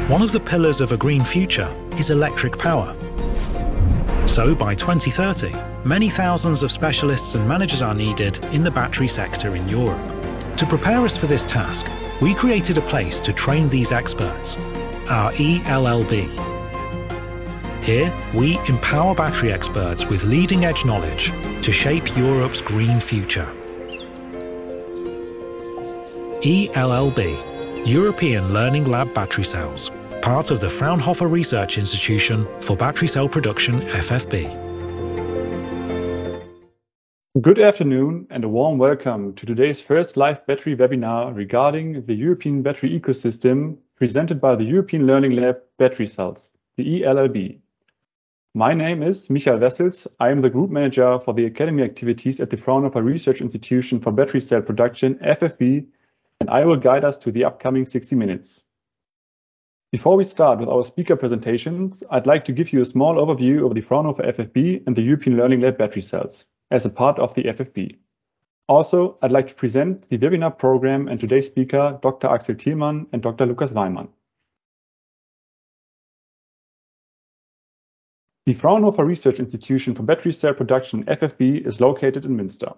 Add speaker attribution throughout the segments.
Speaker 1: One of the pillars of a green future is electric power. So by 2030, many thousands of specialists and managers are needed in the battery sector in Europe. To prepare us for this task, we created a place to train these experts, our ELLB. Here, we empower battery experts with leading-edge knowledge to shape Europe's green future. ELLB, European Learning Lab Batterycells, part of the Fraunhofer Research Institution for Battery Cell Production FFB.
Speaker 2: Good afternoon and a warm welcome to today's first live battery webinar regarding the European battery ecosystem presented by the European Learning Lab Batterycells, the ELLB. My name is Michael Wessels. I am the Group Manager for the Academy activities at the Fraunhofer Research Institution for Battery Cell Production FFB, and I will guide us to the upcoming 60 minutes. Before we start with our speaker presentations, I'd like to give you a small overview of the Fraunhofer FFB and the European Learning Lab Batterycells as a part of the FFB. Also, I'd like to present the webinar program and today's speaker, Dr. Axel Thielmann and Dr. Lukas Weymann. The Fraunhofer Research Institution for Battery Cell Production FFB is located in Münster.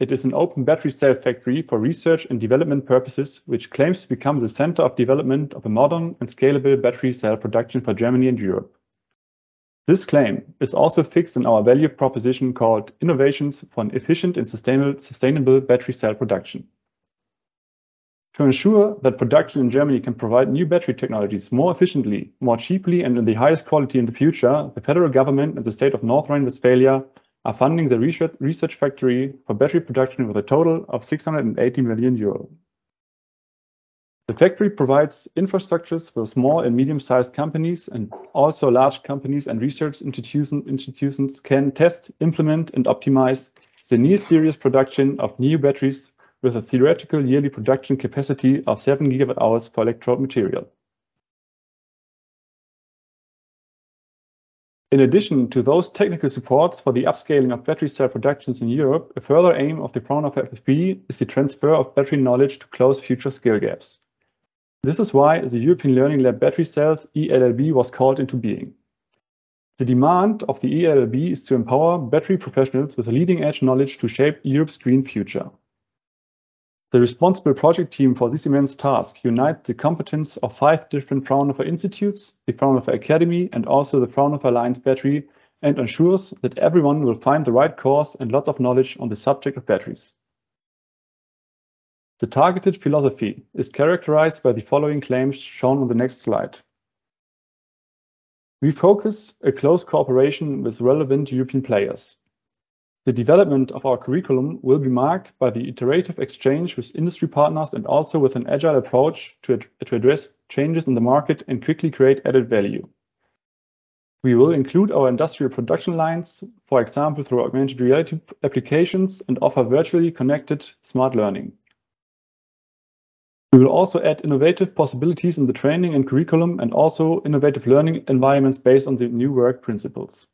Speaker 2: It is an open battery cell factory for research and development purposes, which claims to become the center of development of a modern and scalable battery cell production for Germany and Europe. This claim is also fixed in our value proposition called Innovations for an Efficient and Sustainable Battery Cell Production. To ensure that production in Germany can provide new battery technologies more efficiently, more cheaply, and in the highest quality in the future, the federal government and the state of North Rhine-Westphalia are funding the research factory for battery production with a total of 680 million euro. The factory provides infrastructures for small and medium-sized companies, and also large companies and research institutions can test, implement, and optimize the near series production of new batteries with a theoretical yearly production capacity of 7 GWh for electrode material. In addition to those technical supports for the upscaling of battery cell productions in Europe, a further aim of the Fraunhofer FFB is the transfer of battery knowledge to close future skill gaps. This is why the European Learning Lab Batterycells ELLB was called into being. The demand of the ELLB is to empower battery professionals with leading-edge knowledge to shape Europe's green future. The responsible project team for this immense task unites the competence of 5 different Fraunhofer institutes, the Fraunhofer Academy, and also the Fraunhofer Alliance Battery, and ensures that everyone will find the right course and lots of knowledge on the subject of batteries. The targeted philosophy is characterized by the following claims shown on the next slide. We focus a close cooperation with relevant European players. The development of our curriculum will be marked by the iterative exchange with industry partners and also with an agile approach to address changes in the market and quickly create added value. We will include our industrial production lines, for example, through augmented reality applications, and offer virtually connected smart learning. We will also add innovative possibilities in the training and curriculum and also innovative learning environments based on the new work principles.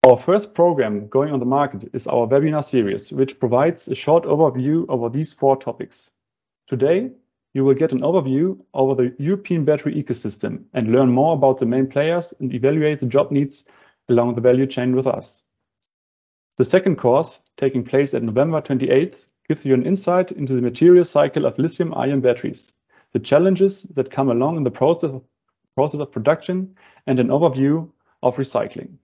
Speaker 2: Our first program going on the market is our webinar series, which provides a short overview over these 4 topics. Today, you will get an overview over the European battery ecosystem and learn more about the main players and evaluate the job needs along the value chain with us. The second course, taking place at November 28th, gives you an insight into the material cycle of lithium-ion batteries, the challenges that come along in the process of production, and an overview of recycling.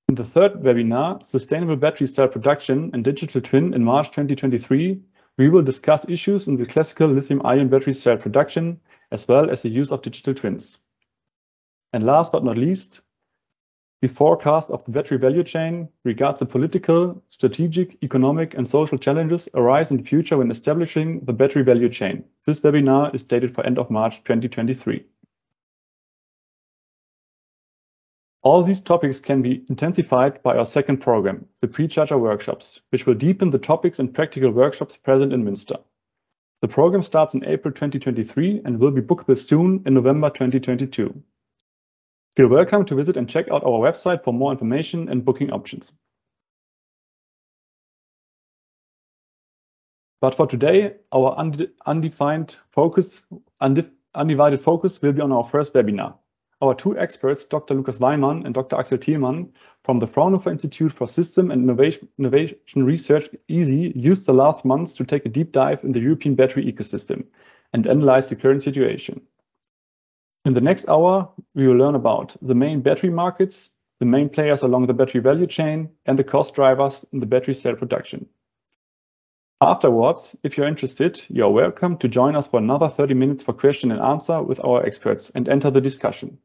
Speaker 2: In the third webinar, Sustainable Battery Cell Production and Digital Twin in March 2023, we will discuss issues in the classical lithium-ion battery cell production, as well as the use of digital twins. And last but not least, the forecast of the battery value chain regards the political, strategic, economic, and social challenges arise in the future when establishing the battery value chain. This webinar is dated for end of March 2023. All these topics can be intensified by our second program, the Pre-Charger Workshops, which will deepen the topics and practical workshops present in Münster. The program starts in April 2023 and will be bookable soon in November 2022. Feel welcome to visit and check out our website for more information and booking options. But for today, our undivided focus will be on our first webinar. Our two experts, Dr. Lukas Weymann and Dr. Axel Thielmann from the Fraunhofer Institute for System and Innovation Research, ESI, used the last months to take a deep dive in the European battery ecosystem and analyze the current situation. In the next hour, we will learn about the main battery markets, the main players along the battery value chain, and the cost drivers in the battery cell production. Afterwards, if you're interested, you are welcome to join us for another 30 minutes for question and answer with our experts and enter the discussion.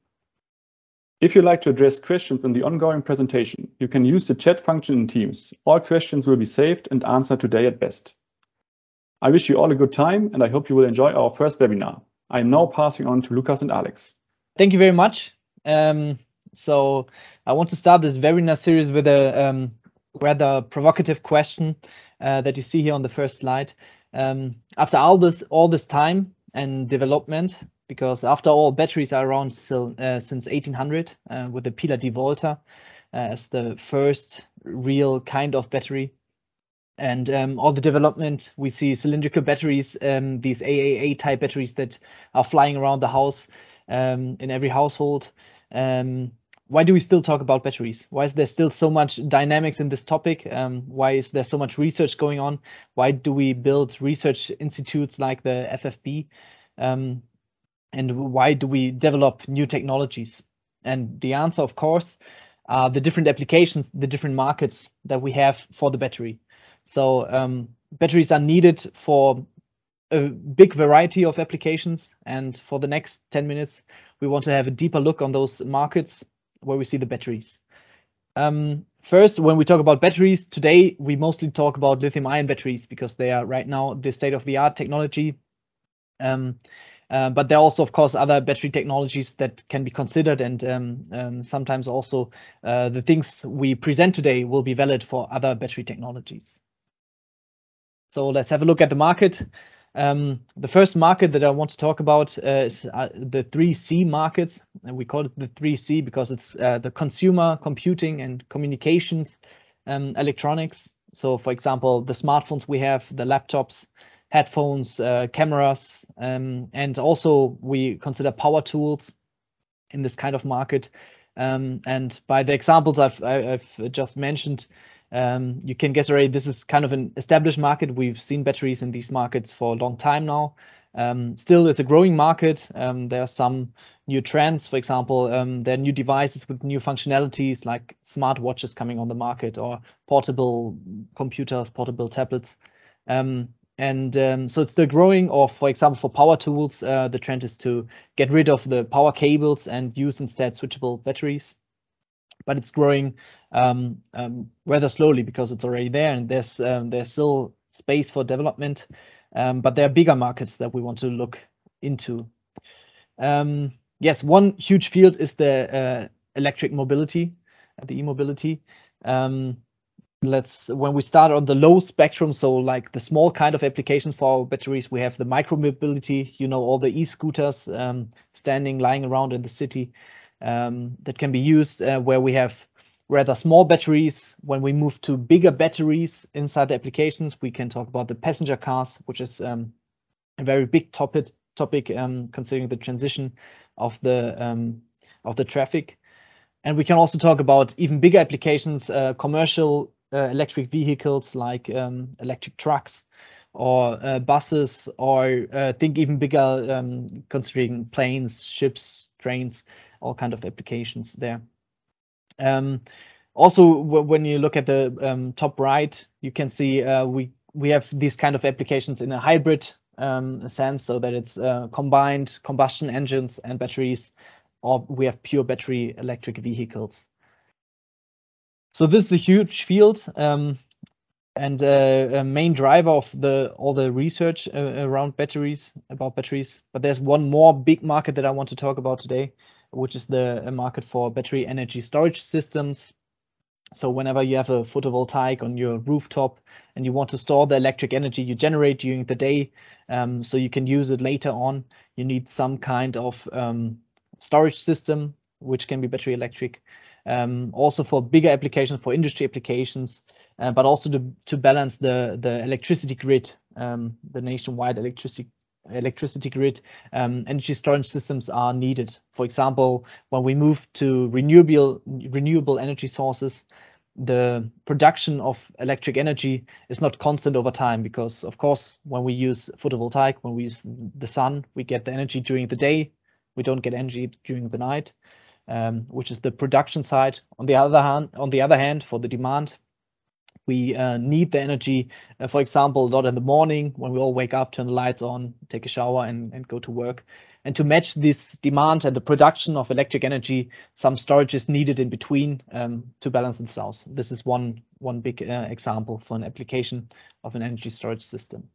Speaker 2: If you'd like to address questions in the ongoing presentation, you can use the chat function in Teams. All questions will be saved and answered today at best. I wish you all a good time, and I hope you will enjoy our first webinar. I am now passing on to Lukas and Alex.
Speaker 3: Thank you very much. So I want to start this webinar series with a rather provocative question that you see here on the first slide. After all this time and development, because after all, batteries are around still, since 1800 with the Pila di Volta as the first real kind of battery. And all the development, we see cylindrical batteries, these AAA type batteries that are flying around the house in every household. Why do we still talk about batteries? Why is there still so much dynamics in this topic? Why is there so much research going on? Why do we build research institutes like the FFB? And why do we develop new technologies? And the answer, of course, are the different applications, the different markets that we have for the battery. So batteries are needed for a big variety of applications. And for the next 10 minutes, we want to have a deeper look on those markets where we see the batteries. First, when we talk about batteries, today we mostly talk about lithium-ion batteries because they are right now the state-of-the-art technology. But there are also, of course, other battery technologies that can be considered, and sometimes also the things we present today will be valid for other battery technologies. So let's have a look at the market. The first market that I want to talk about is the 3C markets. And we call it the 3C because it's the consumer, computing, and communications electronics. So, for example, the smartphones we have, the laptops, headphones, cameras, and also we consider power tools in this kind of market. And by the examples I've just mentioned, you can guess already this is kind of an established market. We've seen batteries in these markets for a long time now. Still, it's a growing market. There are some new trends. For example, there are new devices with new functionalities like smart watches coming on the market or portable computers, portable tablets. So it's still growing. Or for example, for power tools, the trend is to get rid of the power cables and use instead switchable batteries. But it's growing rather slowly because it's already there, and there's still space for development. But there are bigger markets that we want to look into. Yes, one huge field is the electric mobility, the e-mobility. When we start on the low spectrum, so like the small kind of applications for our batteries, we have the micro mobility, all the e-scooters lying around in the city that can be used where we have rather small batteries. When we move to bigger batteries inside the applications, we can talk about the passenger cars, which is a very big topic considering the transition of the traffic. And we can also talk about even bigger applications, commercial electric vehicles like electric trucks or buses, or think even bigger considering planes, ships, trains, all kind of applications there. Also, when you look at the top right, you can see we have these kind of applications in a hybrid sense, so that it's combined combustion engines and batteries, or we have pure battery electric vehicles. So this is a huge field and a main driver of all the research around batteries, about batteries. But there's one more big market that I want to talk about today, which is the market for battery energy storage systems. So whenever you have a photovoltaic on your rooftop and you want to store the electric energy you generate during the day, so you can use it later on, you need some kind of storage system, which can be battery electric. Also for bigger applications, for industry applications, but also to balance the electricity grid the nationwide electricity grid, energy storage systems are needed. For example, when we move to renewable energy sources, the production of electric energy is not constant over time, because of course when we use photovoltaic, when we use the sun, we get the energy during the day, we don't get energy during the night, which is the production side. On the other hand, for the demand, we need the energy, for example, not in the morning when we all wake up, turn the lights on, take a shower and go to work. And to match this demand and the production of electric energy, some storage is needed in between to balance this out. This is one big example for an application of an energy storage system.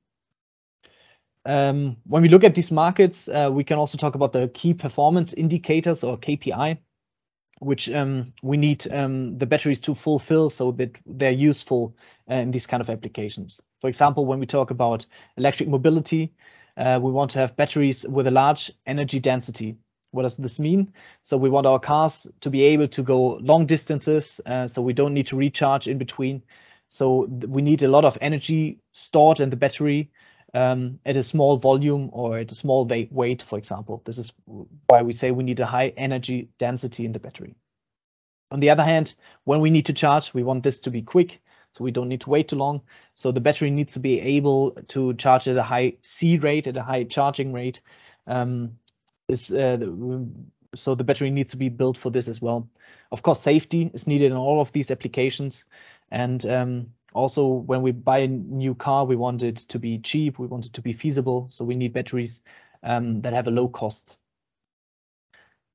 Speaker 3: When we look at these markets, we can also talk about the key performance indicators, or KPI, which we need the batteries to fulfill so that they're useful in these kind of applications. For example, when we talk about electric mobility, we want to have batteries with a large energy density. What does this mean? So we want our cars to be able to go long distances, so we don't need to recharge in between. So we need a lot of energy stored in the battery at a small volume or at a small weight, for example. This is why we say we need a high energy density in the battery. On the other hand, when we need to charge, we want this to be quick, so we don't need to wait too long. So the battery needs to be able to charge at a high C rate, at a high charging rate. So the battery needs to be built for this as well. Of course, safety is needed in all of these applications. And also, when we buy a new car, we want it to be cheap, we want it to be feasible. So we need batteries that have a low cost.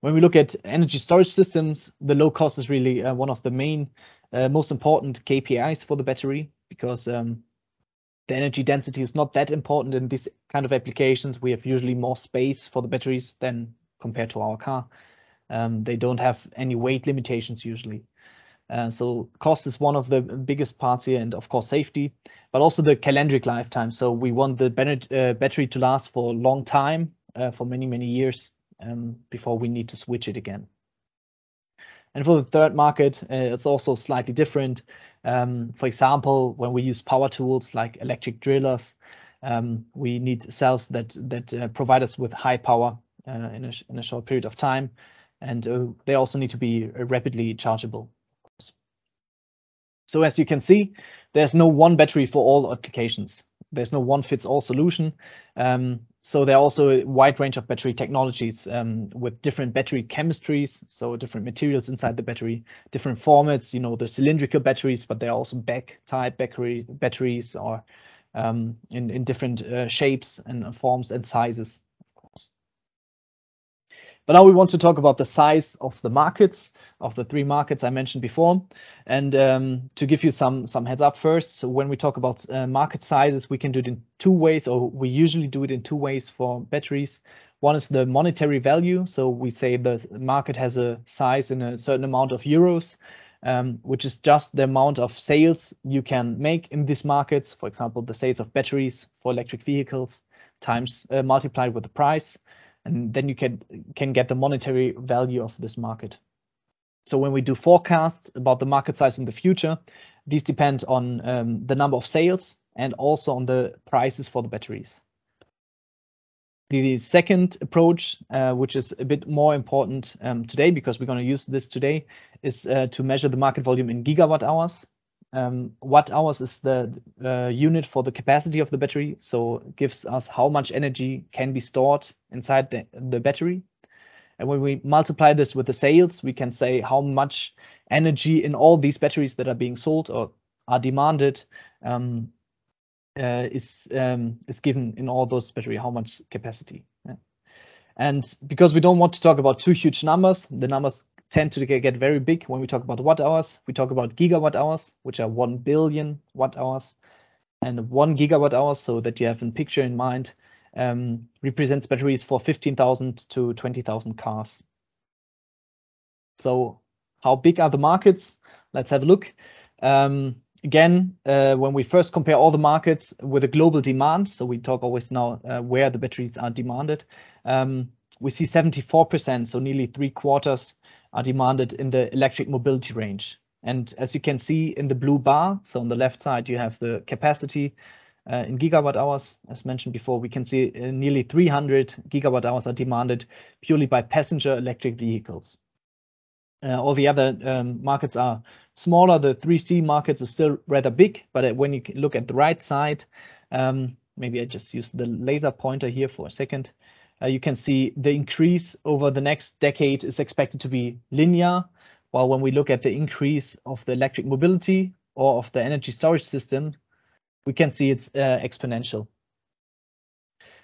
Speaker 3: When we look at energy storage systems, the low cost is really one of the main, most important KPIs for the battery, because the energy density is not that important in this kind of applications. We have usually more space for the batteries than compared to our car. They don't have any weight limitations usually. So cost is one of the biggest parts here, and of course safety, but also the calendric lifetime. So we want the battery to last for a long time, for many years, before we need to switch it again. And for the third market, it's also slightly different. For example, when we use power tools like electric drillers, we need cells that provide us with high power in a short period of time, and they also need to be rapidly chargeable. So as you can see, there's no one battery for all applications. There's no one fits all solution. So there are also a wide range of battery technologies with different battery chemistries, so different materials inside the battery, different formats, you know, the cylindrical batteries, but there are also bag-type batteries, or in different shapes and forms and sizes, of course. But now we want to talk about the size of the markets, of the three markets I mentioned before. And to give you some heads up first, so when we talk about market sizes, we can do it in two ways, or we usually do it in two ways for batteries. One is the monetary value. So we say the market has a size in a certain amount of euros, which is just the amount of sales you can make in these markets. For example, the sales of batteries for electric vehicles times multiplied with the price. And then you can get the monetary value of this market. So when we do forecasts about the market size in the future, these depend on the number of sales and also on the prices for the batteries. The second approach, which is a bit more important today, because we're going to use this today, is to measure the market volume in gigawatt hours. Watt hours is the unit for the capacity of the battery, so it gives us how much energy can be stored inside the battery. And when we multiply this with the sales, we can say how much energy in all these batteries that are being sold or are demanded is given in all those batteries, how much capacity. Yeah. And because we don't want to talk about too huge numbers, the numbers tend to get very big. When we talk about watt hours, we talk about gigawatt hours, which are 1 billion watt hours, and 1 gigawatt hour, so that you have a picture in mind, represents batteries for 15,000 to 20,000 cars. So how big are the markets? Let's have a look. Again, when we first compare all the markets with a global demand, so we talk always now where the batteries are demanded, we see 74%, so nearly 3/4 are demanded in the electric mobility range. And as you can see in the blue bar, so on the left side, you have the capacity in gigawatt hours. As mentioned before, we can see nearly 300 gigawatt hours are demanded purely by passenger electric vehicles. All the other markets are smaller. The 3C markets are still rather big, but when you look at the right side, maybe I just use the laser pointer here for a second. You can see the increase over the next decade is expected to be linear, while when we look at the increase of the electric mobility or of the energy storage system, we can see it's exponential.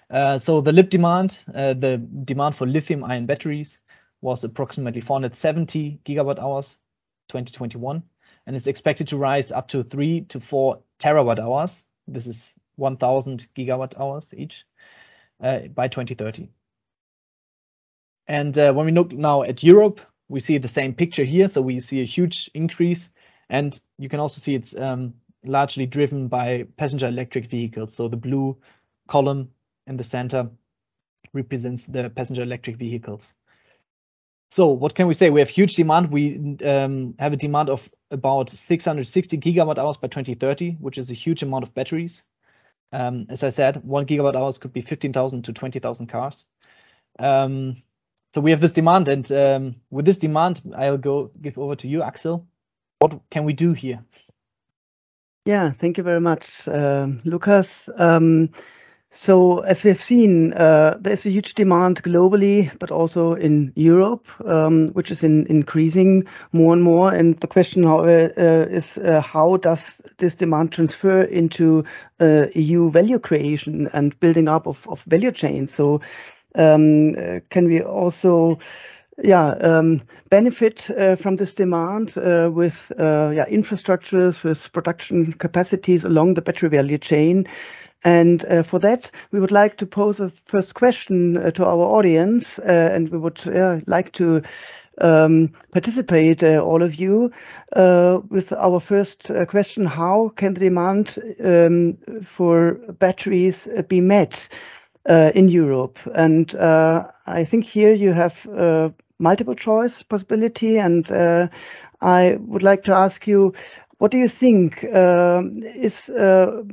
Speaker 3: So the LIB demand, the demand for lithium-ion batteries was approximately 470 gigawatt hours 2021, and is expected to rise up to 3 to 4 terawatt hours. This is 1,000 gigawatt hours each by 2030. And when we look now at Europe, we see the same picture here. So we see a huge increase, and you can also see it's largely driven by passenger electric vehicles. So the blue column in the center represents the passenger electric vehicles. So what can we say? We have huge demand. We have a demand of about 660 gigawatt hours by 2030, which is a huge amount of batteries. As I said, 1 gigawatt hours could be 15,000 to 20,000 cars. So we have this demand, and with this demand, I'll give over to you, Axel. What can we do here?
Speaker 4: Yeah, thank you very much, Lukas. So as we have seen, there's a huge demand globally, but also in Europe, which is increasing more and more. And the question, however, is how does this demand transfer into EU value creation and building up of value chains? So can we also benefit from this demand with infrastructures, with production capacities along the battery value chain? And for that, we would like to pose a first question to our audience, and we would like to participate, all of you, with our first question: how can the demand for batteries be met in Europe? And I think here you have multiple choice possibility, and I would like to ask you, what do you think is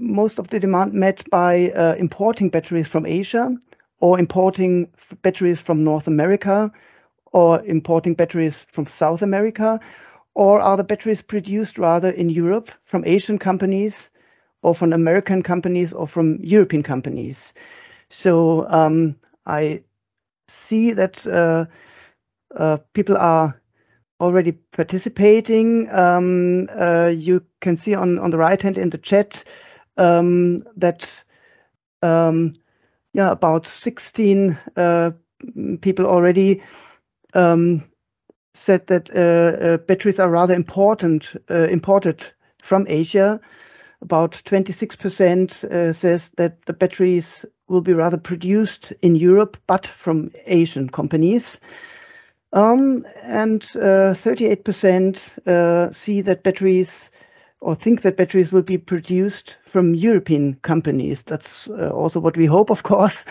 Speaker 4: most of the demand met by importing batteries from Asia, or importing batteries from North America, or importing batteries from South America? Or are the batteries produced rather in Europe from Asian companies, or from American companies, or from European companies? So I see that people are already participating. You can see on the right hand in the chat that about 16 people already said that batteries are rather imported from Asia. About 26% says that the batteries will be rather produced in Europe, but from Asian companies. And 38% see that batteries, or think that batteries will be produced from European companies. That's also what we hope, of course.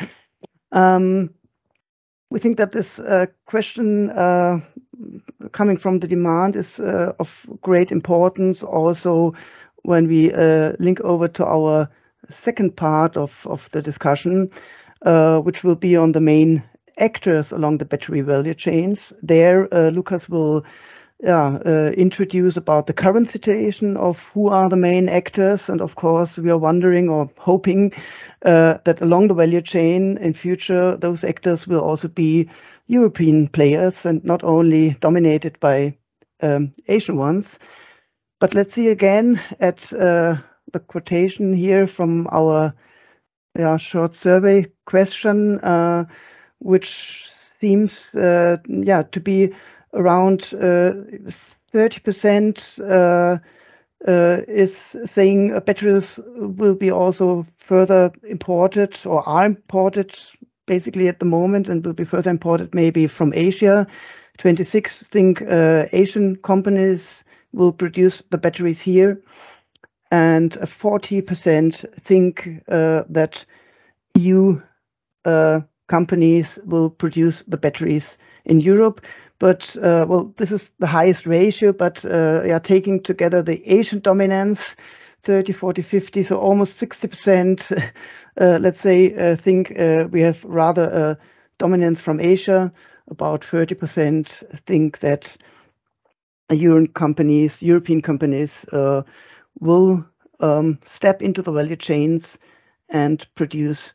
Speaker 4: We think that this question coming from the demand is of great importance also when we link over to our second part of the discussion, which will be on the main actors along the battery value chains. There, Lukas will introduce about the current situation of who are the main actors. And of course, we are wondering or hoping that along the value chain in future, those actors will also be European players and not only dominated by Asian ones. But let's see again at the quotation here from our short survey question, which seems to be around 30% is saying batteries will be also further imported or are imported basically at the moment, and will be further imported maybe from Asia. 26 think Asian companies will produce the batteries here, and 40% think that EU companies will produce the batteries in Europe. But well, this is the highest ratio, but taking together the Asian dominance, 30, 40, 50, so almost 60%, let's say, think we have rather a dominance from Asia. About 30% think that European companies will step into the value chains and produce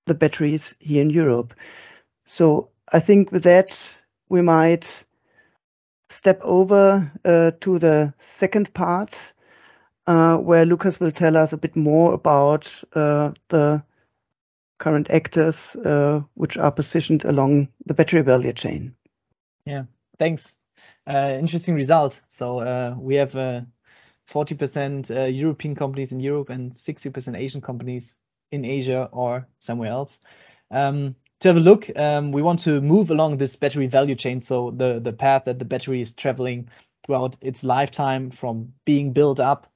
Speaker 4: the batteries here in Europe. So I think with that, we might step over to the second part, where Lukas will tell us a bit more about the current actors which are positioned along the battery value chain.
Speaker 3: Yeah, thanks. Interesting result. So we have 40% European companies in Europe and 60% Asian companies in Asia or somewhere else. To have a look, we want to move along this battery value chain, so the path that the battery is traveling throughout its lifetime, from being built up,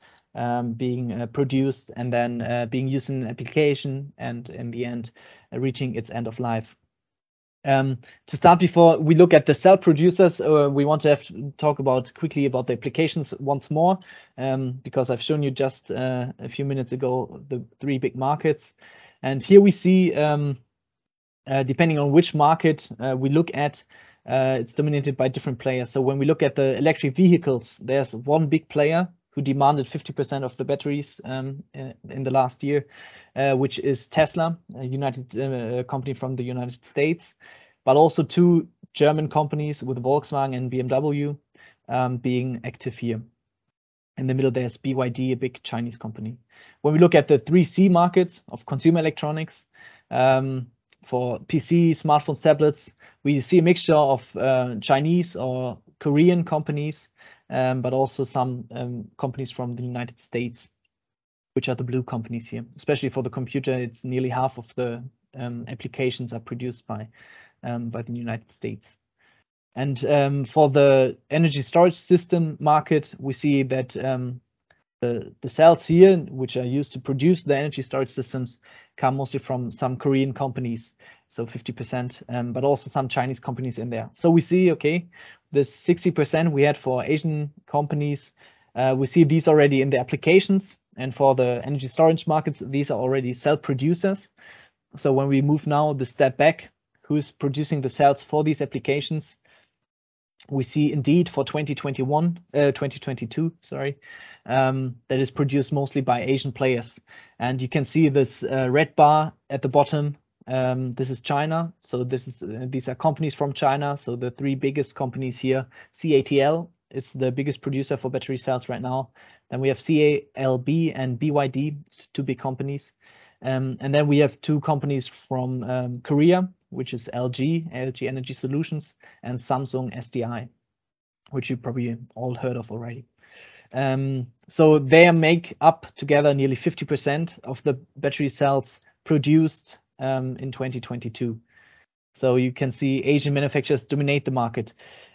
Speaker 3: being produced, and then being used in an application, and in the end reaching its end of life. To start, before we look at the cell producers, we want to talk quickly about the applications once more, because I've shown you just a few minutes ago the three big markets, and here we see, depending on which market we look at, it's dominated by different players. So when we look at the electric vehicles, there's one big player who demanded 50% of the batteries in the last year, which is Tesla, a company from the United States, but also two German companies with Volkswagen and BMW being active here. In the middle, there's BYD, a big Chinese company. When we look at the 3C markets of consumer electronics, for PC, smartphones, tablets, we see a mixture of Chinese or Korean companies, but also some companies from the United States, which are the blue companies here. Especially for the computer, it's nearly half of the applications are produced by the United States. And for the energy storage system market, we see that the cells here, which are used to produce the energy storage systems, come mostly from some Korean companies, so 50%, but also some Chinese companies in there. So we see, okay, this 60% we had for Asian companies, we see these already in the applications, and for the energy storage markets, these are already cell producers. So when we move now the step back, who's producing the cells for these applications, we see indeed for 2022, sorry, that is produced mostly by Asian players. And you can see this red bar at the bottom. This is China. So these are companies from China. So the three biggest companies here, CATL is the biggest producer for battery cells right now. Then we have ELLB and BYD, two big companies. And then we have two companies from Korea, which is LG Energy Solutions, and Samsung SDI, which you probably all heard of already. So they make up together nearly 50% of the battery cells produced in 2022. So you can see Asian manufacturers dominate the market.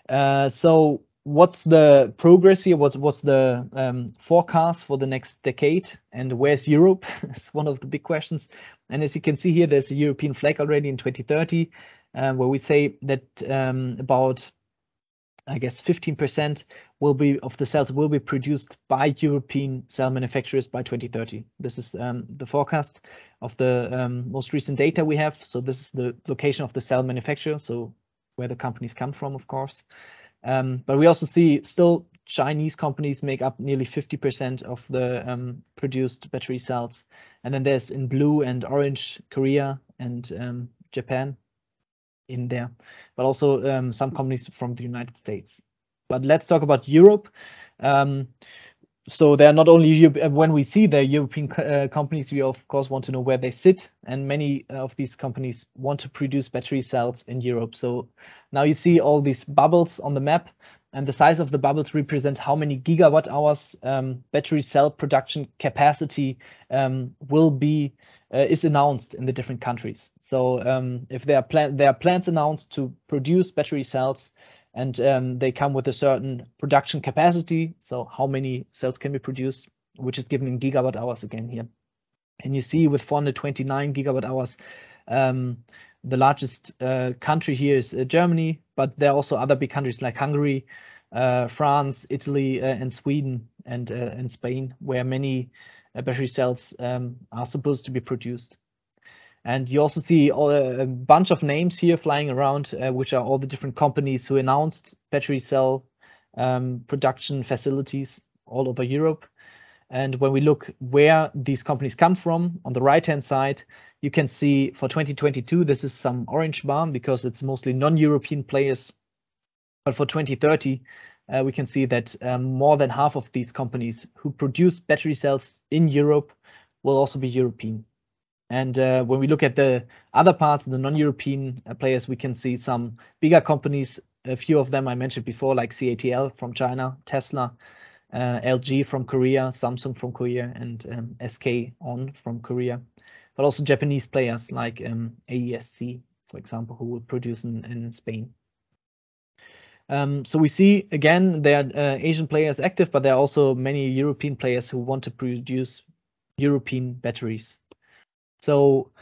Speaker 3: So what's the progress here? What's the forecast for the next decade? And where's Europe? It's one of the big questions. And as you can see here, there's a European flag already in 2030, where we say that about, I guess, 15% of the cells will be produced by European cell manufacturers by 2030. This is the forecast of the most recent data we have. So this is the location of the cell manufacturer, so where the companies come from, of course. But we also see still Chinese companies make up nearly 50% of the produced battery cells. And then there's in blue and orange, Korea and Japan in there, but also some companies from the United States. But let's talk about Europe. So they're not only, when we see the European companies, we of course want to know where they sit, and many of these companies want to produce battery cells in Europe. So now you see all these bubbles on the map, and the size of the bubbles represent how many gigawatt hours battery cell production capacity is announced in the different countries. So if there are plans announced to produce battery cells, and they come with a certain production capacity, so how many cells can be produced, which is given in gigawatt hours again here. And you see with 429 gigawatt hours, the largest country here is Germany, but there are also other big countries like Hungary, France, Italy, and Sweden, and Spain, where many battery cells are supposed to be produced. And you also see a bunch of names here flying around, which are all the different companies who announced battery cell production facilities all over Europe. And when we look where these companies come from, on the right-hand side, you can see for 2022, this is some orange bar because it's mostly non-European players. But for 2030, we can see that more than half of these companies who produce battery cells in Europe will also be European. And when we look at the other parts, the non-European players, we can see some bigger companies. A few of them I mentioned before, like CATL from China, Tesla, LG from Korea, Samsung from Korea, and SK On from Korea. But also Japanese players like AESC, for example, who will produce in Spain. So we see, again, there are Asian players active, but there are also many European players who want to produce European batteries. So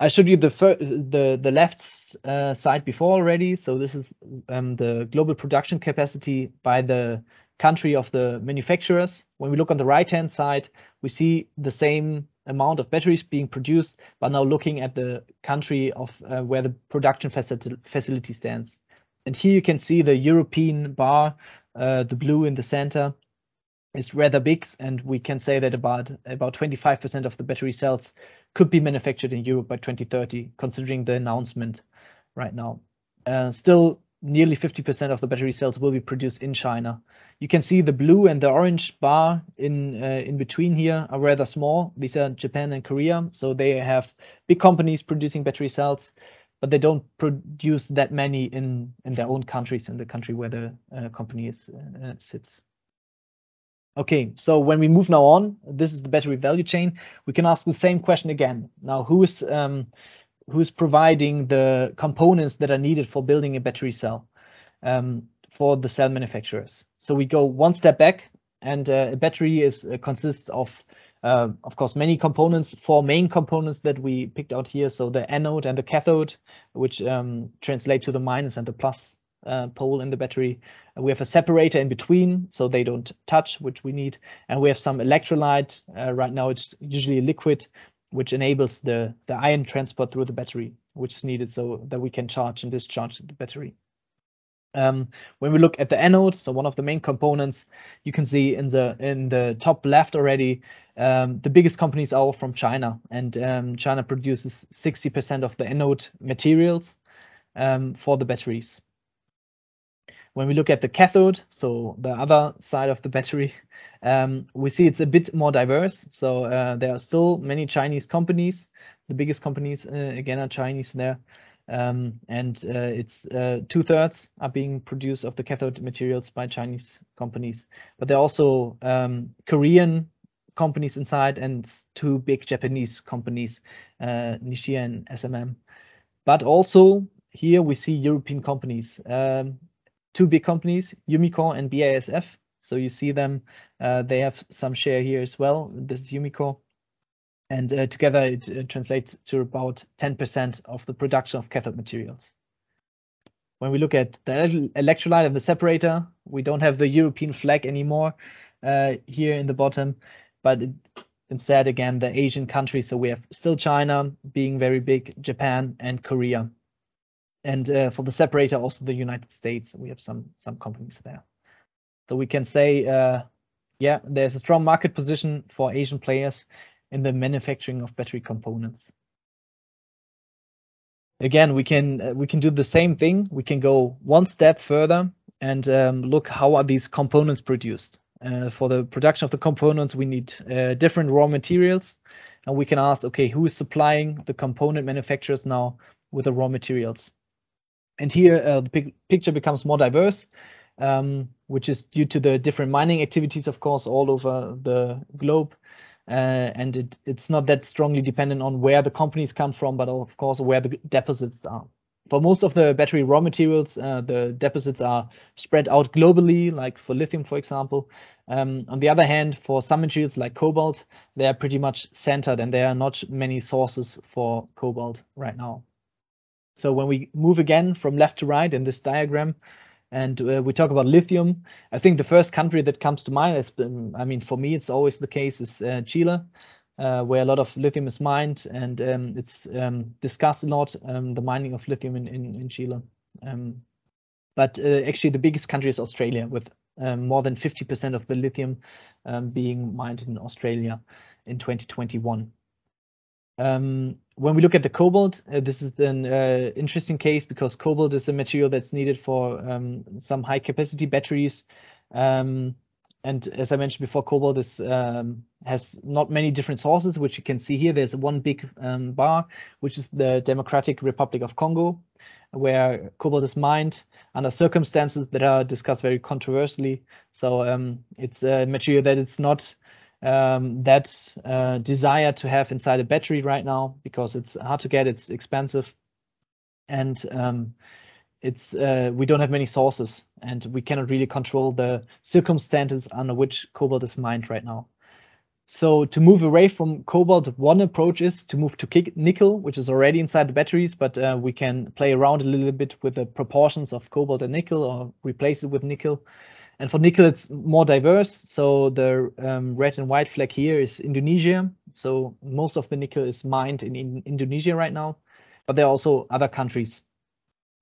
Speaker 3: I showed you the left side before already. So this is the global production capacity by the country of the manufacturers. When we look on the right-hand side, we see the same amount of batteries being produced, but now looking at the country of where the production facility stands. And here you can see the European bar, the blue in the center, is rather big, and we can say that about 25% of the battery cells could be manufactured in Europe by 2030, considering the announcement right now. Still, nearly 50% of the battery cells will be produced in China. You can see the blue and the orange bar in between here are rather small. These are Japan and Korea, so they have big companies producing battery cells, but they don't produce that many in their own countries, in the country where the company sits. Okay, so when we move now on, this is the battery value chain. We can ask the same question again. Now, who's providing the components that are needed for building a battery cell for the cell manufacturers? So we go one step back, and a battery consists of course, many components, 4 main components that we picked out here. So the anode and the cathode, which translate to the minus and the plus pole in the battery. We have a separator in between, so they don't touch, which we need. And we have some electrolyte. Right now, it's usually a liquid, which enables the ion transport through the battery, which is needed so that we can charge and discharge the battery. When we look at the anode, so one of the main components, you can see in the top left already, the biggest companies are all from China, and China produces 60% of the anode materials for the batteries. When we look at the cathode, so the other side of the battery, we see it's a bit more diverse. So there are still many Chinese companies. The biggest companies, again, are Chinese there. And it's 2/3 are being produced of the cathode materials by Chinese companies. But there are also Korean companies inside and 2 big Japanese companies, Nishia and SMM. But also here we see European companies. 2 big companies, Umicore and BASF. So you see them, they have some share here as well. This is Umicore. And together it translates to about 10% of the production of cathode materials. When we look at the electrolyte and the separator, we don't have the European flag anymore here in the bottom, but instead, again, the Asian countries. So we have still China being very big, Japan and Korea. And for the separator, also the United States, we have some companies there. So we can say, yeah, there's a strong market position for Asian players in the manufacturing of battery components. Again, we can do the same thing. We can go one step further and look how are these components produced. For the production of the components, we need different raw materials, and we can ask, okay, who is supplying the component manufacturers now with the raw materials? And here the picture becomes more diverse, which is due to the different mining activities, of course, all over the globe. And it's not that strongly dependent on where the companies come from, but of course where the deposits are. For most of the battery raw materials, the deposits are spread out globally, like for lithium, for example. On the other hand, for some materials like cobalt, they are pretty much centered, and there are not many sources for cobalt right now. So when we move again from left to right in this diagram, And we talk about lithium. I think the first country that comes to mind is, I mean, for me, it's always the case, is Chile, where a lot of lithium is mined, and it's discussed a lot, the mining of lithium in Chile. But actually, the biggest country is Australia, with more than 50% of the lithium being mined in Australia in 2021. When we look at the cobalt, this is an interesting case, because cobalt is a material that's needed for some high capacity batteries. And as I mentioned before, cobalt is, has not many different sources, which you can see here. There's one big bar, which is the Democratic Republic of Congo, where cobalt is mined under circumstances that are discussed very controversially. So it's a material that it's not that desired to have inside a battery right now, because it's hard to get, it's expensive, and it's we don't have many sources, and we cannot really control the circumstances under which cobalt is mined right now. So to move away from cobalt, one approach is to move to nickel, which is already inside the batteries, but we can play around a little bit with the proportions of cobalt and nickel, or replace it with nickel. And for nickel, it's more diverse. So the red and white flag here is Indonesia. So most of the nickel is mined in Indonesia right now, but there are also other countries.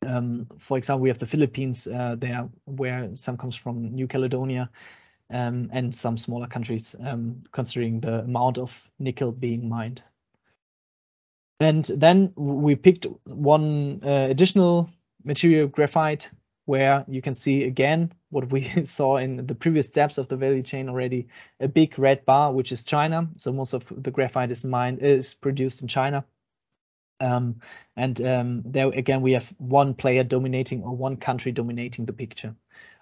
Speaker 3: For example, we have the Philippines there, where some comes from New Caledonia, and some smaller countries, considering the amount of nickel being mined. And then we picked one additional material, graphite, where you can see again what we saw in the previous steps of the value chain already, a big red bar, which is China. So most of the graphite is produced in China. There again, we have one player dominating, or one country dominating the picture.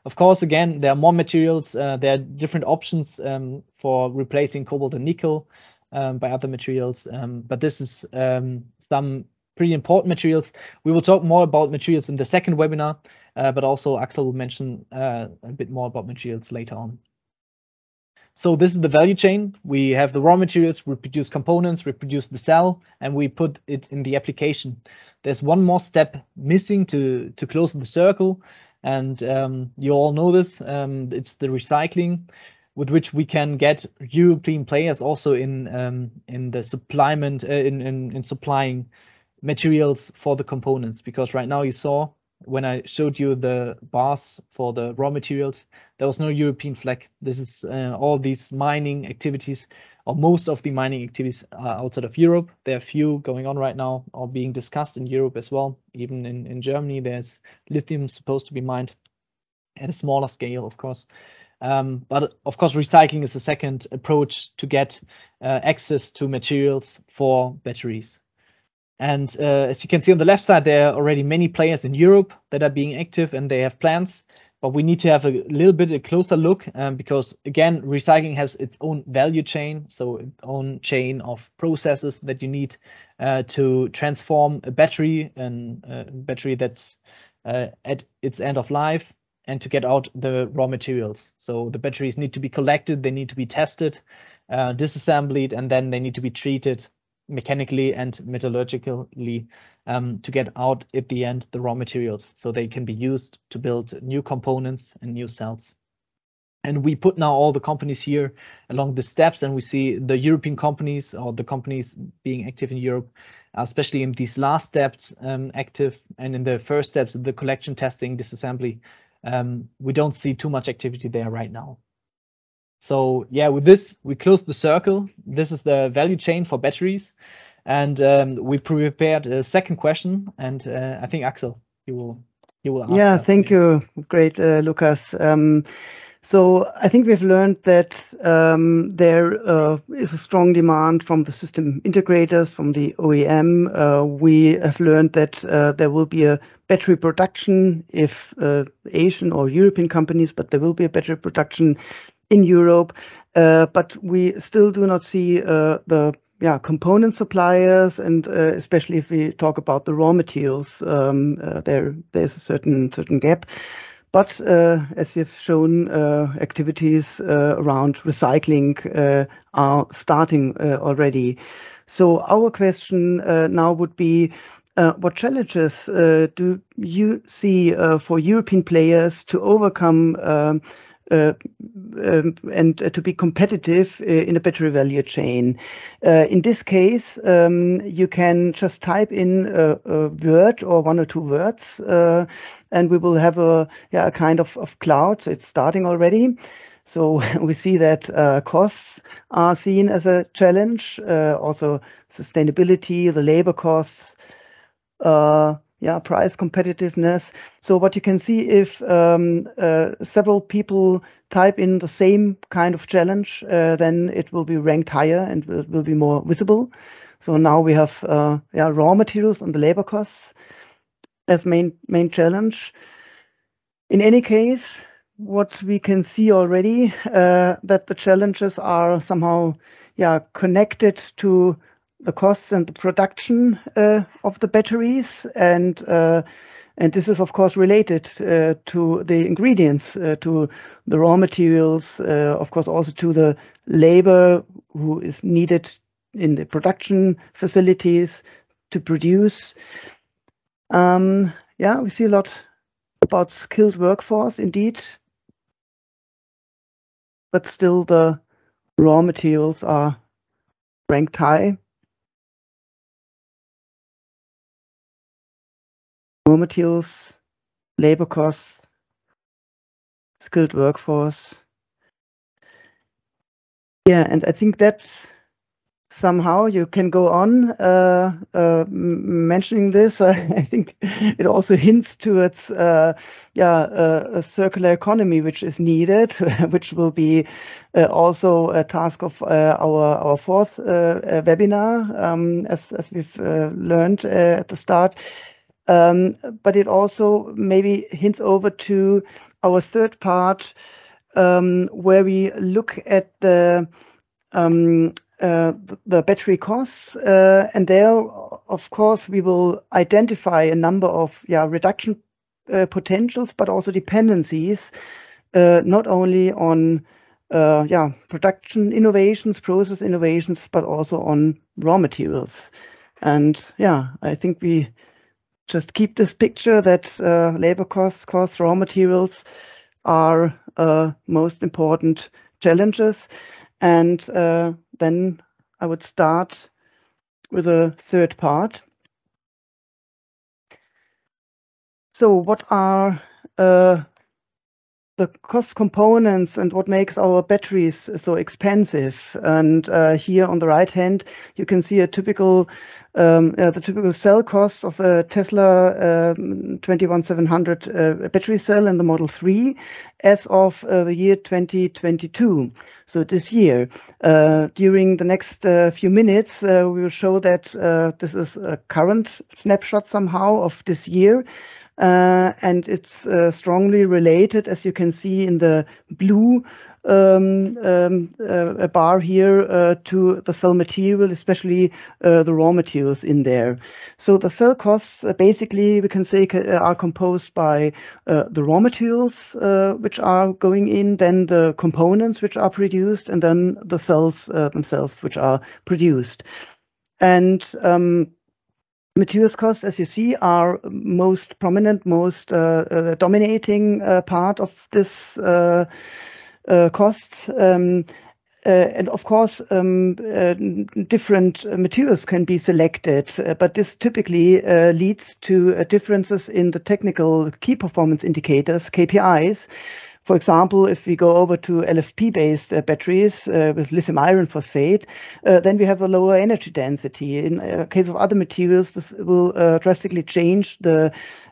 Speaker 3: Of course, again, there are more materials. There are different options for replacing cobalt and nickel by other materials. But this is some pretty important materials. We will talk more about materials in the second webinar, but also Axel will mention a bit more about materials later on. So this is the value chain. We have the raw materials, we produce components, we produce the cell, and we put it in the application. There's one more step missing to close the circle, and you all know this. It's the recycling, with which we can get European players also in the supplement in supplying materials for the components. Because right now, you saw when I showed you the bars for the raw materials, there was no European flag. This is all these mining activities, or most of the mining activities, are outside of Europe. There are a few going on right now, or being discussed in Europe as well. Even in Germany, there's lithium supposed to be mined at a smaller scale, of course. But of course, recycling is a second approach to get access to materials for batteries. And as you can see on the left side, there are already many players in Europe that are being active, and they have plans. But we need to have a little bit a closer look, because again, recycling has its own value chain, so its own chain of processes that you need to transform a battery, and a battery that's at its end of life, and to get out the raw materials. So the batteries need to be collected, they need to be tested, disassembled, and then they need to be treated mechanically and metallurgically to get out at the end the raw materials, so they can be used to build new components and new cells. And we put now all the companies here along the steps, and we see the European companies, or the companies being active in Europe, especially in these last steps active, and in the first steps, the collection, testing, disassembly. We don't see too much activity there right now. So yeah, with this, we close the circle. This is the value chain for batteries. And we prepared a second question. And I think, Axel, you will ask.
Speaker 4: Yeah, thank you. Great, Lukas. So I think we've learned that there is a strong demand from the system integrators, from the OEM. We have learned that there will be a battery production, if Asian or European companies, but there will be a battery production in Europe. But we still do not see the component suppliers, and especially if we talk about the raw materials, there's a certain gap. But as you've shown, activities around recycling are starting already. So our question now would be, what challenges do you see for European players to overcome and to be competitive in a battery value chain? In this case, you can just type in a word or one or two words, and we will have a kind of cloud. So it's starting already. So we see that costs are seen as a challenge, also sustainability, the labor costs, price competitiveness. So what you can see, if several people type in the same kind of challenge, then it will be ranked higher and will be more visible. So now we have raw materials and the labor costs as main challenge. In any case, what we can see already, that the challenges are somehow connected to the costs and the production of the batteries, and this is of course related to the ingredients, to the raw materials, of course also to the labor who is needed in the production facilities to produce. We see a lot about skilled workforce indeed, but still the raw materials are ranked high. Raw materials, labor costs, skilled workforce. Yeah, and I think that somehow you can go on mentioning this. I think it also hints towards a circular economy which is needed, which will be also a task of our fourth webinar, as we've learned at the start. But it also maybe hints over to our third part, where we look at the battery costs, and there, of course, we will identify a number of reduction potentials, but also dependencies, not only on production innovations, process innovations, but also on raw materials. And I think we just keep this picture that labor costs, raw materials are most important challenges. And then I would start with a third part. So what are the cost components and what makes our batteries so expensive? And here on the right hand, you can see a typical the typical cell costs of a Tesla 21700 battery cell in the Model 3 as of the year 2022. So this year, during the next few minutes, we will show that this is a current snapshot somehow of this year. And it's strongly related, as you can see in the blue bar here, to the cell material, especially the raw materials in there. So the cell costs, basically, we can say, are composed by the raw materials which are going in, then the components which are produced, and then the cells themselves which are produced. And materials costs, as you see, are most prominent, most dominating part of this cost. And of course, different materials can be selected, but this typically leads to differences in the technical key performance indicators, KPIs. For example, if we go over to LFP-based batteries with lithium iron phosphate, then we have a lower energy density. In case of other materials, this will drastically change the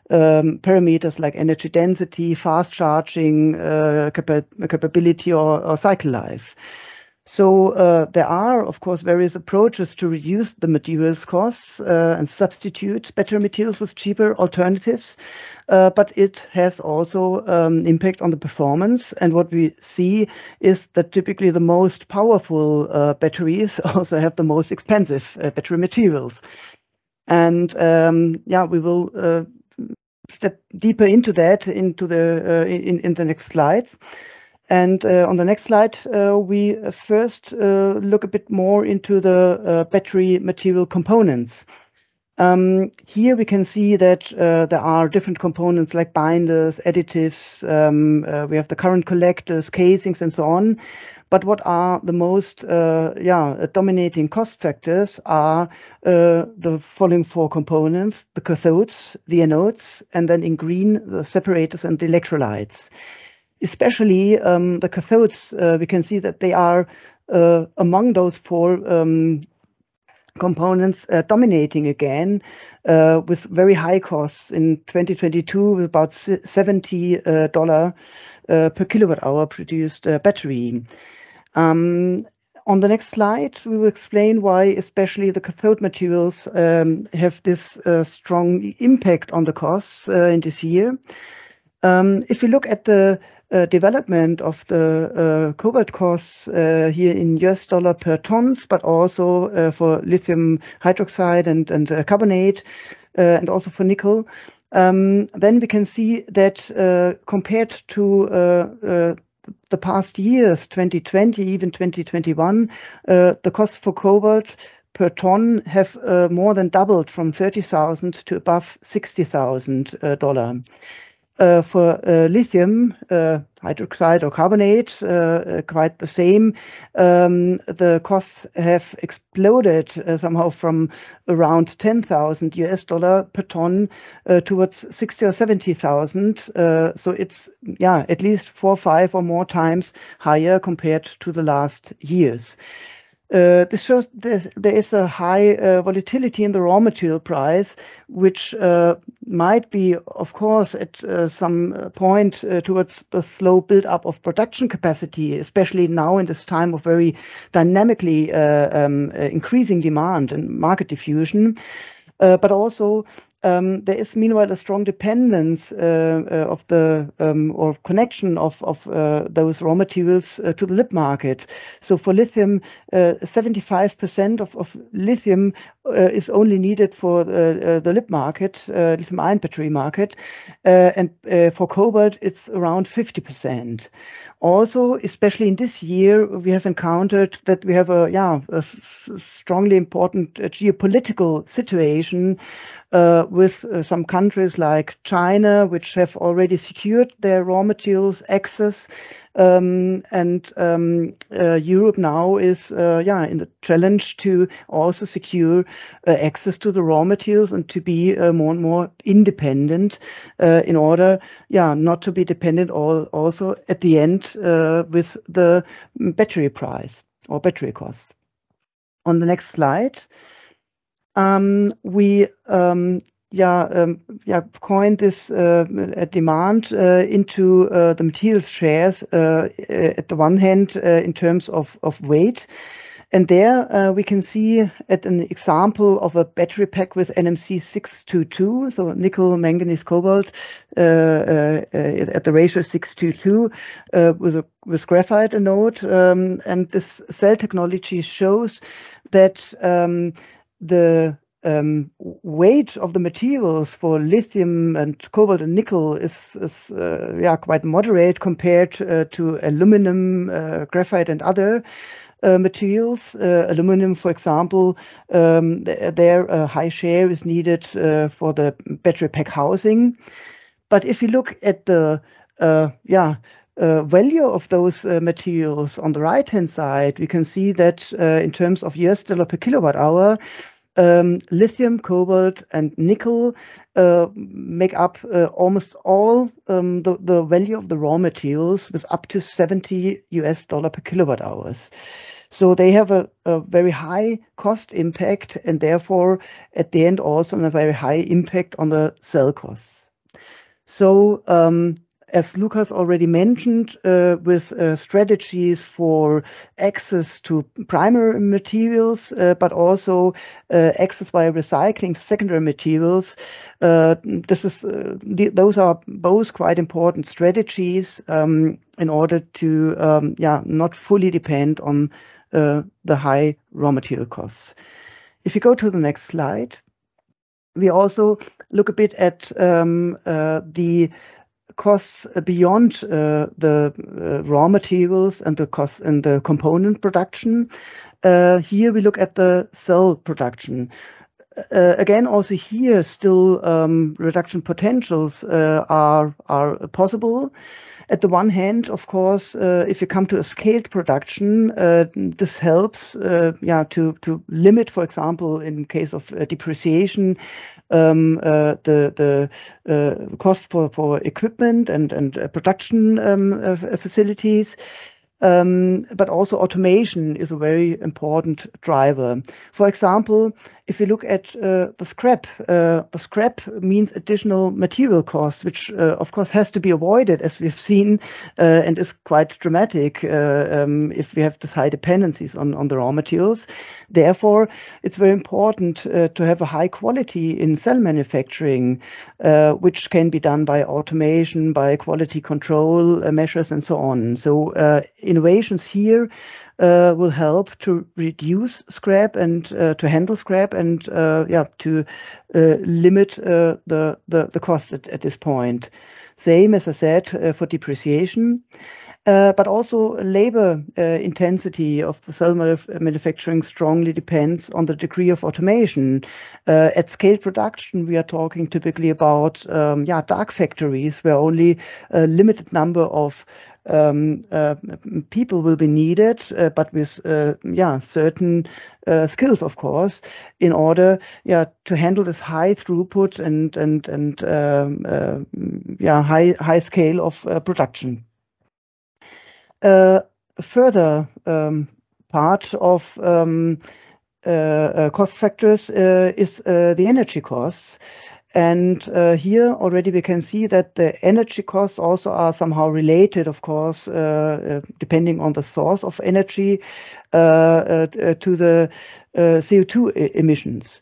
Speaker 4: parameters like energy density, fast charging, capability, or cycle life. So there are, of course, various approaches to reduce the materials costs and substitute battery materials with cheaper alternatives, but it has also impact on the performance. And what we see is that typically the most powerful batteries also have the most expensive battery materials. And we will step deeper into that in the next slides. And on the next slide, we first look a bit more into the battery material components. Here we can see that there are different components like binders, additives, we have the current collectors, casings, and so on. But what are the most dominating cost factors are the following four components: the cathodes, the anodes, and then in green, the separators and the electrolytes. Especially the cathodes, we can see that they are among those four components dominating again with very high costs in 2022, with about $70 per kilowatt hour produced battery. On the next slide, we will explain why especially the cathode materials have this strong impact on the costs in this year. If you look at the development of the cobalt costs here in US dollar per tons, but also for lithium hydroxide and carbonate, and also for nickel, then we can see that compared to the past years, 2020, even 2021, the cost for cobalt per ton have more than doubled from $30,000 to above $60,000. For lithium hydroxide or carbonate, quite the same. The costs have exploded somehow from around $10,000 per ton towards 60 or 70,000. So it's at least 4 or 5 or more times higher compared to the last years. This shows there is a high volatility in the raw material price, which might be, of course, at some point towards the slow build-up of production capacity, especially now in this time of very dynamically increasing demand and market diffusion. But also, there is meanwhile a strong dependence of the or connection of those raw materials to the LIB market. So for lithium, 75% of lithium is only needed for the LIB market, lithium-ion battery market, and for cobalt it's around 50%. Also, especially in this year, we have encountered that we have a strongly important geopolitical situation with some countries like China, which have already secured their raw materials access, and Europe now is in the challenge to also secure access to the raw materials and to be more and more independent in order not to be dependent also at the end with the battery price or battery costs. On the next slide, we coined this demand into the materials shares at the one hand in terms of weight. And there we can see at an example of a battery pack with NMC 622, so nickel, manganese, cobalt at the ratio 622 with graphite anode. And this cell technology shows that the weight of the materials for lithium and cobalt and nickel is quite moderate compared to aluminum, graphite, and other materials. Aluminum, for example, their high share is needed for the battery pack housing. But if you look at the value of those materials on the right-hand side, we can see that in terms of US dollar per kilowatt hour, lithium, cobalt, and nickel make up almost all the value of the raw materials, with up to $70 per kilowatt hours. So they have a very high cost impact, and therefore at the end also a very high impact on the cell costs. So as Lukas already mentioned, with strategies for access to primary materials, but also access via recycling to secondary materials, those are both quite important strategies in order to not fully depend on the high raw material costs. If you go to the next slide, we also look a bit at the costs beyond the raw materials and the costs and the component production. Here we look at the cell production. again, also here, still reduction potentials are possible. At the one hand, of course, if you come to a scaled production, this helps, to limit, for example, in case of depreciation, the cost for equipment and production facilities. But also automation is a very important driver. For example, if you look at the scrap means additional material costs, which of course has to be avoided, as we've seen, and is quite dramatic if we have this high dependencies on the raw materials. Therefore, it's very important to have a high quality in cell manufacturing, which can be done by automation, by quality control measures, and so on. So innovations here will help to reduce scrap and to handle scrap and to limit the cost at this point. Same as I said for depreciation. But also labor intensity of the cell manufacturing strongly depends on the degree of automation. At scale production, we are talking typically about dark factories where only a limited number of people will be needed, but with certain skills, of course, in order to handle this high throughput and high scale of production. Further part of cost factors is the energy costs. And here already we can see that the energy costs also are somehow related, of course, depending on the source of energy, to the CO2 emissions.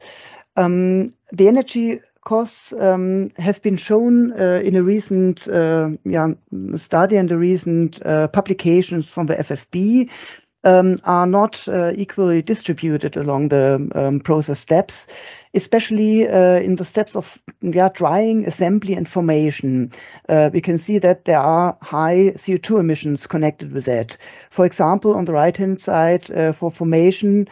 Speaker 4: The energy costs has been shown in a recent study and the recent publications from the FFB are not equally distributed along the process steps, especially in the steps of drying, assembly, and formation. We can see that there are high CO2 emissions connected with that. For example, on the right-hand side, for formation,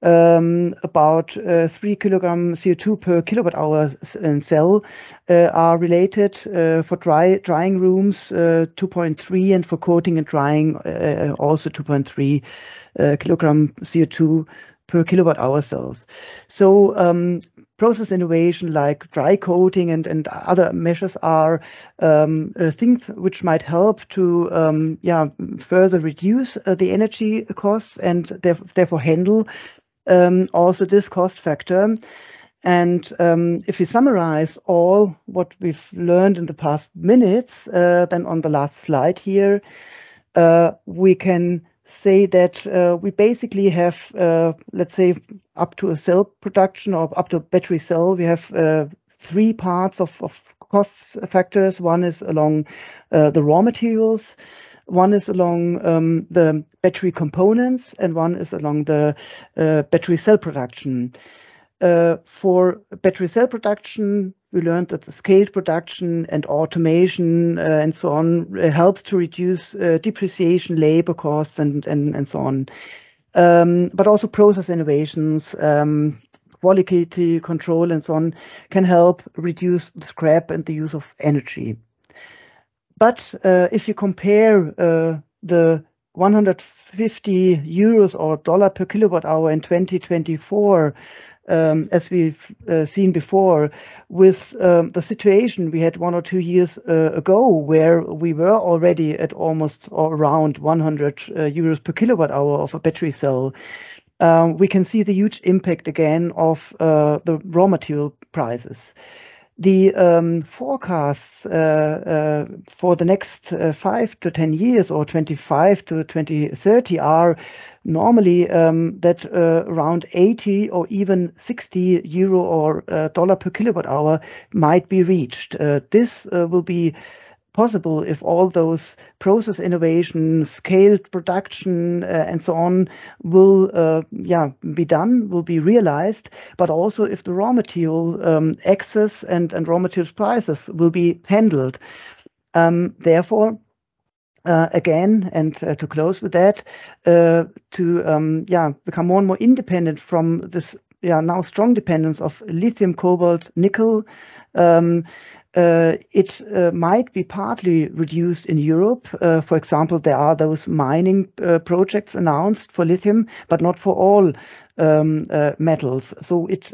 Speaker 4: about 3 kilogram CO2 per kilowatt hour in cell are related. For drying rooms, 2.3, and for coating and drying, also 2.3 kilogram CO2 per kilowatt hour cells. So process innovation like dry coating and other measures are things which might help to further reduce the energy costs and therefore handle also this cost factor. And if we summarize all what we've learned in the past minutes, then on the last slide here, we can say that we basically have, let's say, up to a cell production or up to a battery cell, we have three parts of cost factors. One is along the raw materials, one is along the battery components, and one is along the battery cell production. For battery cell production, we learned that the scaled production and automation and so on helps to reduce depreciation, labor costs, and so on. But also process innovations, quality control, and so on can help reduce the scrap and the use of energy. But if you compare the 150 euros or dollar per kilowatt hour in 2024, as we've seen before, with the situation we had 1 or 2 years ago, where we were already at almost or around 100 euros per kilowatt hour of a battery cell, we can see the huge impact again of the raw material prices. The forecasts for the next 5 to 10 years or 25 to 2030 are normally that around 80 or even 60 euro or dollar per kilowatt hour might be reached. This will be possible if all those process innovations, scaled production, and so on will be done, will be realized, but also if the raw material access and raw materials prices will be handled. Therefore, again, and to close with that, to become more and more independent from this now strong dependence of lithium, cobalt, nickel, it might be partly reduced in Europe. For example, there are those mining projects announced for lithium, but not for all metals. So it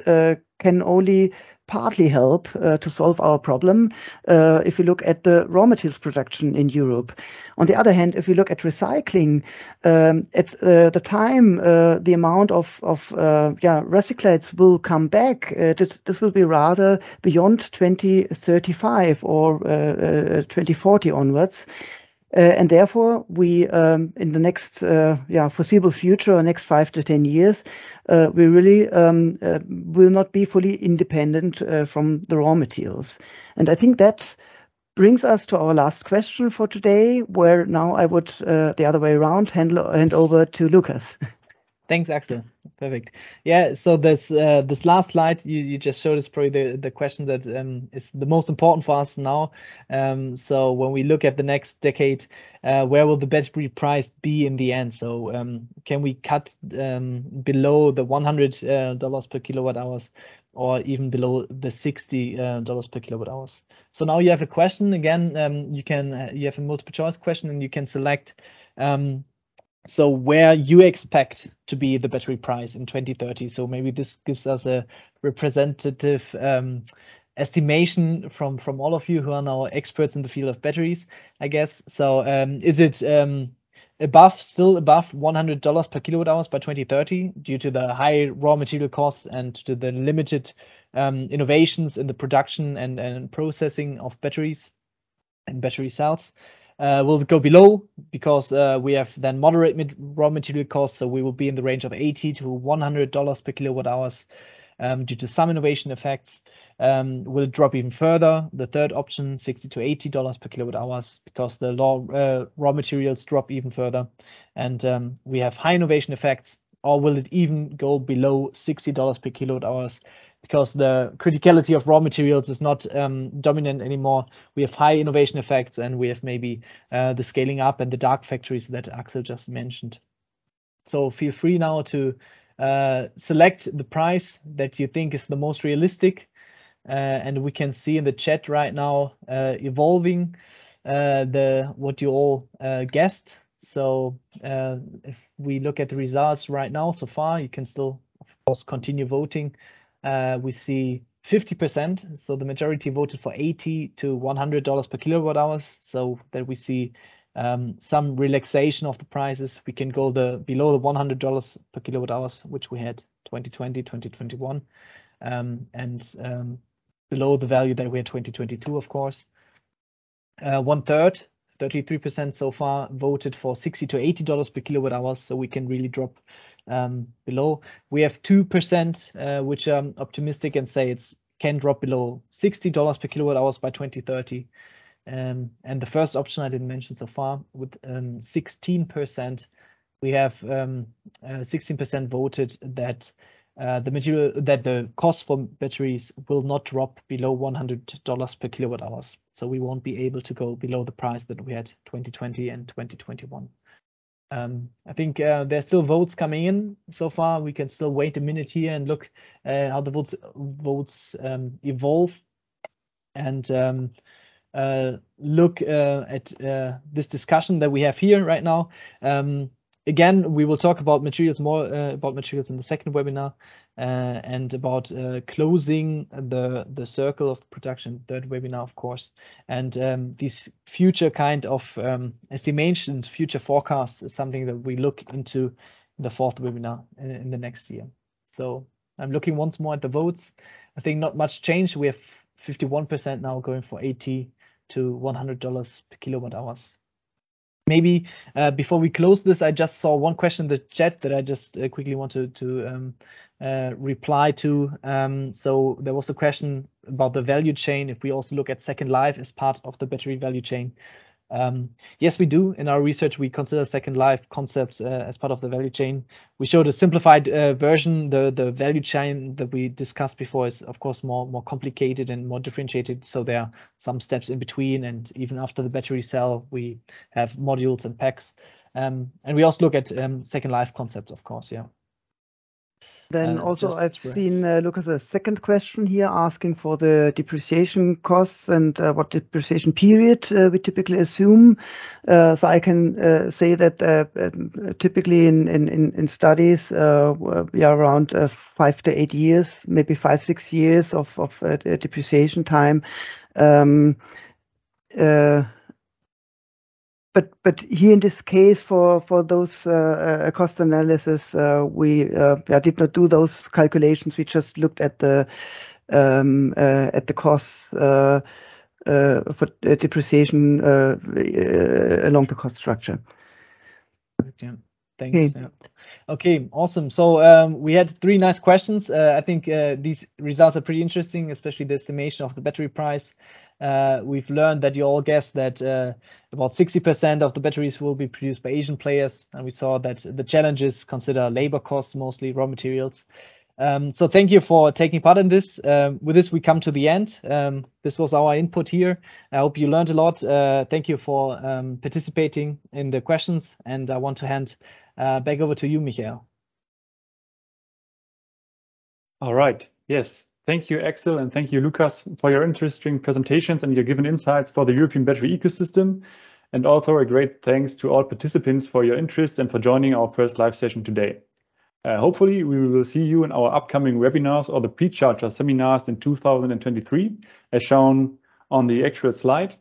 Speaker 4: can only partly help to solve our problem if we look at the raw materials production in Europe. On the other hand, if we look at recycling, at the time the amount of recyclates will come back, this will be rather beyond 2035 or 2040 onwards. And therefore, we in the next foreseeable future, next 5 to 10 years, we really will not be fully independent from the raw materials. And I think that brings us to our last question for today, where now I would the other way around hand over to Lukas.
Speaker 3: Thanks, Axel. Perfect. Yeah, so this last slide you just showed is probably the question that is the most important for us now. So when we look at the next decade, where will the battery price be in the end? So can we cut below the $100 per kilowatt hours, or even below the $60 per kilowatt hours? So now you have a question again. You have a multiple choice question, and you can select so where you expect to be the battery price in 2030. So maybe this gives us a representative estimation from all of you who are now experts in the field of batteries, I guess. So is it still above $100 per kilowatt hours by 2030 due to the high raw material costs and to the limited innovations in the production and processing of batteries and battery cells? Will it go below because we have then moderate raw material costs, so we will be in the range of $80 to $100 per kilowatt hours due to some innovation effects? Will it drop even further? The third option, $60 to $80 per kilowatt hours, because the raw materials drop even further, and we have high innovation effects. Or will it even go below $60 per kilowatt hours, because the criticality of raw materials is not dominant anymore? We have high innovation effects, and we have maybe the scaling up and the dark factories that Axel just mentioned. So feel free now to select the price that you think is the most realistic, and we can see in the chat right now evolving what you all guessed. So if we look at the results right now so far, you can still, of course, continue voting. We see 50%, so the majority voted for $80 to $100 per kilowatt hours, so that we see some relaxation of the prices. We can go below the $100 per kilowatt hours, which we had 2020, 2021, and below the value that we had 2022, of course. 1/3, 33% so far, voted for $60 to $80 per kilowatt hours, so we can really drop below. We have 2% which are optimistic and say it can drop below $60 per kilowatt hours by 2030. And the first option I didn't mention so far, with 16%, we have 16% voted that the cost for batteries will not drop below $100 per kilowatt hours. So we won't be able to go below the price that we had 2020 and 2021. I think there's still votes coming in so far. We can still wait a minute here and look how the votes evolve, and look at this discussion that we have here right now. Again, we will talk about materials in the second webinar, and about closing the circle of production, third webinar, of course. And these future kind of estimations, future forecasts, is something that we look into in the fourth webinar in the next year. So I'm looking once more at the votes. I think not much change. We have 51% now going for $80 to $100 per kilowatt hours. Maybe before we close this, I just saw one question in the chat that I just quickly wanted to reply to. So there was a question about the value chain, if we also look at Second Life as part of the battery value chain. Yes, we do. In our research, we consider Second Life concepts as part of the value chain. We showed a simplified version. The value chain that we discussed before is, of course, more complicated and more differentiated. So there are some steps in between, and even after the battery cell, we have modules and packs. And we also look at Second Life concepts, of course, yeah.
Speaker 4: Then also I've seen Lucas' second question here asking for the depreciation costs and what depreciation period we typically assume. So I can say that typically in studies we are around 5 to 8 years, maybe 5-6 years of depreciation time. But here in this case, for those cost analysis, we did not do those calculations. We just looked at the costs for depreciation along the cost structure.
Speaker 3: Yeah, thanks. Okay. Yeah. Okay, awesome. So we had 3 nice questions. I think these results are pretty interesting, especially the estimation of the battery price. We've learned that you all guessed that about 60% of the batteries will be produced by Asian players, and we saw that the challenges consider labor costs, mostly raw materials. So thank you for taking part in this. With this, we come to the end. This was our input here. I hope you learned a lot. Thank you for participating in the questions, and I want to hand back over to you, Michael.
Speaker 2: All right. Yes. Thank you, Axel, and thank you, Lukas, for your interesting presentations and your given insights for the European battery ecosystem. And also a great thanks to all participants for your interest and for joining our first live session today. Hopefully, we will see you in our upcoming webinars or the pre-charger seminars in 2023, as shown on the actual slide.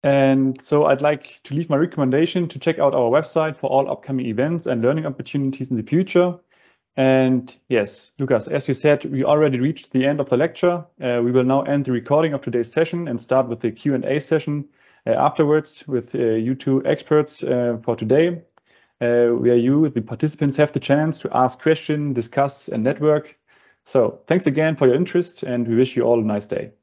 Speaker 2: And so I'd like to leave my recommendation to check out our website for all upcoming events and learning opportunities in the future. And yes, Lukas, as you said, we already reached the end of the lecture. We will now end the recording of today's session and start with the Q&A session afterwards with you 2 experts for today, where you, the participants, have the chance to ask questions, discuss, and network. So thanks again for your interest, and we wish you all a nice day.